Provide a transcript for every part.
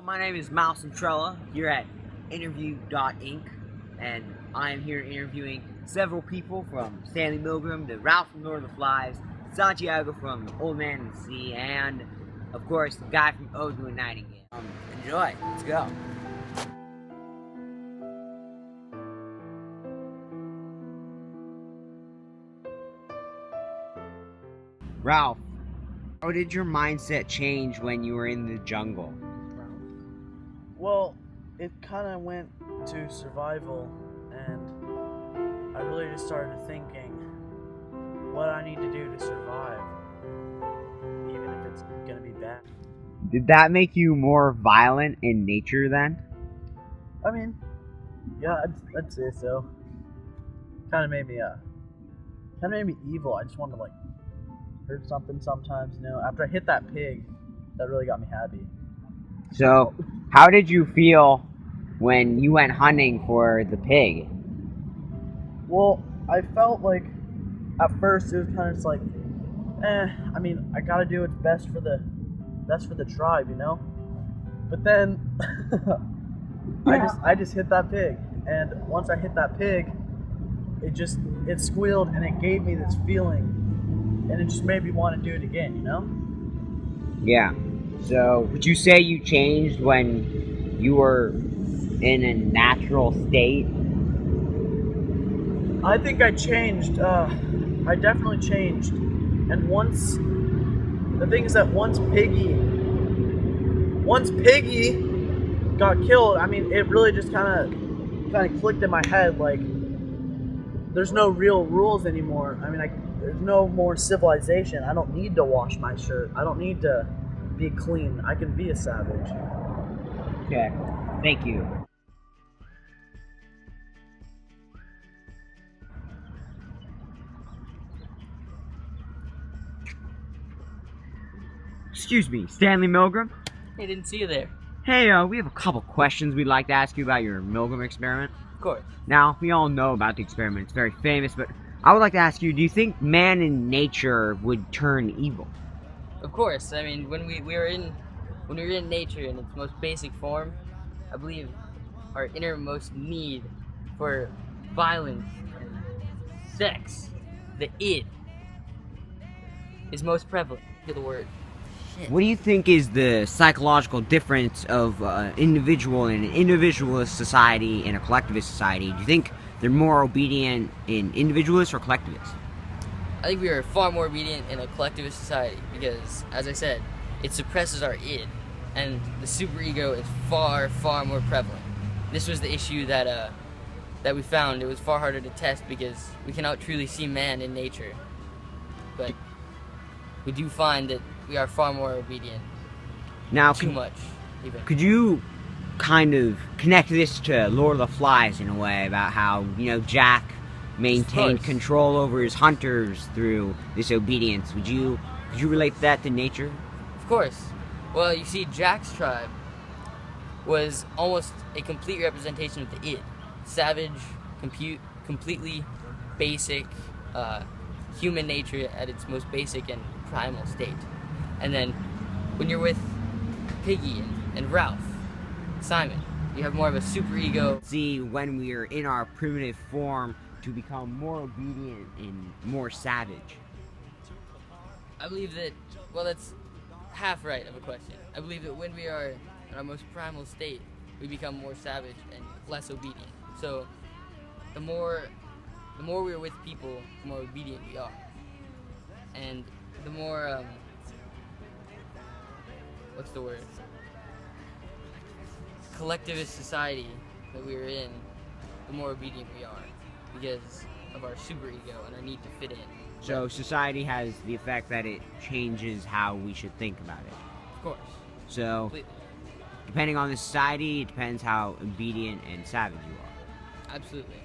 My name is Miles Centrella here at Interview.inc, and I am here interviewing several people from Stanley Milgram to Ralph from Lord of the Flies, Santiago from Old Man and the Sea, and of course the guy from Ode to a Nightingale. Enjoy. Let's go. Ralph, how did your mindset change when you were in the jungle? Well, it kind of went to survival, and I really just started thinking what I need to do to survive, even if it's gonna be bad. Did that make you more violent in nature then? I mean, yeah, I'd say so. Kind of made me evil. I just wanted to hurt something sometimes, After I hit that pig, that really got me happy. So, how did you feel when you went hunting for the pig? Well, I felt like at first it was kind of just like, I mean, I gotta do what's best for the tribe, But then I just hit that pig, and once I hit that pig, it squealed and it gave me this feeling, and it just made me want to do it again, Yeah. So, would you say you changed when you were in a natural state? I think I changed. I definitely changed. And the thing is that once Piggy got killed, I mean, it really just kind of clicked in my head. Like, there's no real rules anymore. I mean, there's no more civilization. I don't need to wash my shirt. I don't need to be clean. I can be a savage. Okay. Thank you. Excuse me, Stanley Milgram? Hey, didn't see you there. Hey, we have a couple questions we'd like to ask you about your Milgram experiment. Of course. Now, we all know about the experiment. It's very famous, but I would like to ask you, do you think man in nature would turn evil? Of course. I mean, when we were in nature in its most basic form, I believe our innermost need for violence and sex, the id, is most prevalent to the word. Shit. What do you think is the psychological difference of individual in an individualist society and a collectivist society? Do you think they're more obedient in individualist or collectivist? I think we are far more obedient in a collectivist society because, as I said, it suppresses our id, and the superego is far, far more prevalent. This was the issue that we found. It was far harder to test because we cannot truly see man in nature, but we do find that we are far more obedient. Now, Too much, even. Could you kind of connect this to Lord of the Flies in a way about how, Jack maintained control over his hunters through this obedience? Could you relate that to nature? Of course. Well, you see, Jack's tribe was almost a complete representation of the id. Savage, completely basic, human nature at its most basic and primal state. And then when you're with Piggy and Ralph, Simon, you have more of a superego. See, when we are in our primitive form, to become more obedient and more savage. I believe that, well, that's half right of a question. I believe that when we are in our most primal state, we become more savage and less obedient. So the more we're with people, the more obedient we are. And the more, what's the word? Collectivist society that we're in, the more obedient we are because of our superego and our need to fit in. So society has the effect that it changes how we should think about it. Of course. So, Completely. Depending on the society, it depends how obedient and savage you are. Absolutely.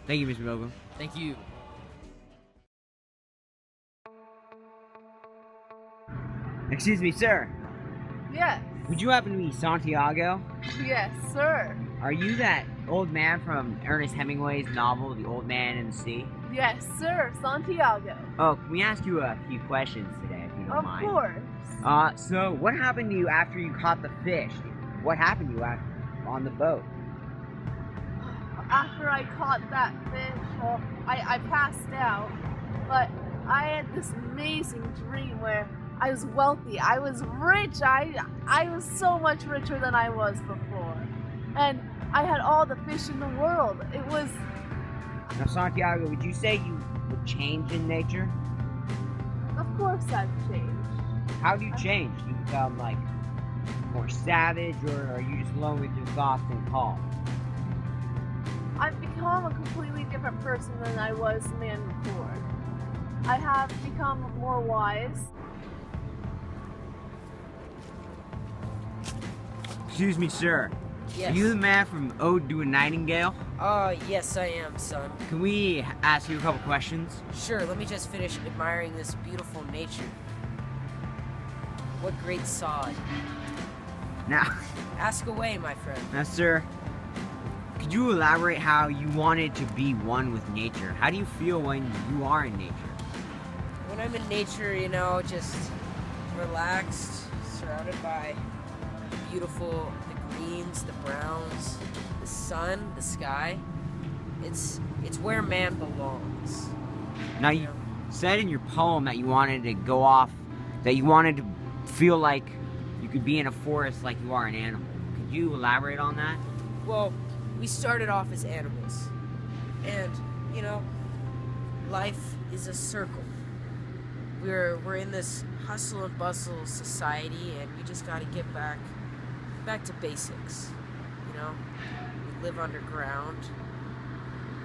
Thank you, Mr. Milgram. Thank you. Excuse me, sir. Yes. Would you happen to be Santiago? Yes, sir. Are you that old man from Ernest Hemingway's novel, The Old Man and the Sea? Yes, sir. Santiago. Oh, can we ask you a few questions today, if you don't mind? Of course. So what happened to you after you caught the fish? what happened to you on the boat? After I caught that fish, well, I passed out, but I had this amazing dream where I was wealthy, I was rich, I was so much richer than I was before. And I had all the fish in the world. It was, Now, Santiago, would you say you would change in nature? of course I've changed. How do you change? Do you become like more savage, or are you just alone with your thoughts and calm? I've become a completely different person than I was the man before. I have become more wise. Excuse me, sir. Yes. Are you the man from Ode to a Nightingale? Yes, I am, son. Can we ask you a couple questions? Sure, let me just finish admiring this beautiful nature. What great sod. Now, Ask away, my friend. sir, could you elaborate how you wanted to be one with nature? How do you feel when you are in nature? When I'm in nature, just relaxed, surrounded by the beautiful, the greens, the browns, the sun, the sky. It's where man belongs. Now, you said in your poem that you wanted to go off, that you wanted to feel like you could be in a forest like you are an animal. Could you elaborate on that? Well, we started off as animals. And, life is a circle. We're in this hustle and bustle society, and we just gotta get back to basics. We live underground.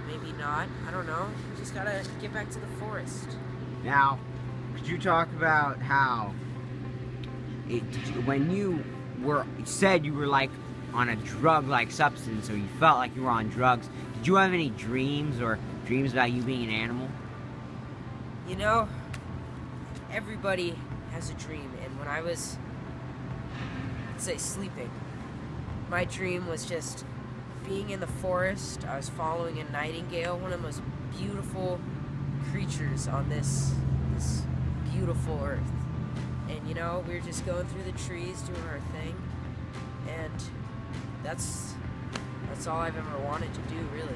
Maybe not. I don't know. We just gotta get back to the forest. Now, could you talk about how when you said you were like on a drug-like substance, or you felt like you were on drugs, did you have any dreams or dreams about you being an animal? Everybody has a dream, and when I was, let's say, sleeping, my dream was just being in the forest. I was following a nightingale, one of the most beautiful creatures on this beautiful earth. And we were just going through the trees, doing our thing, and that's all I've ever wanted to do, really.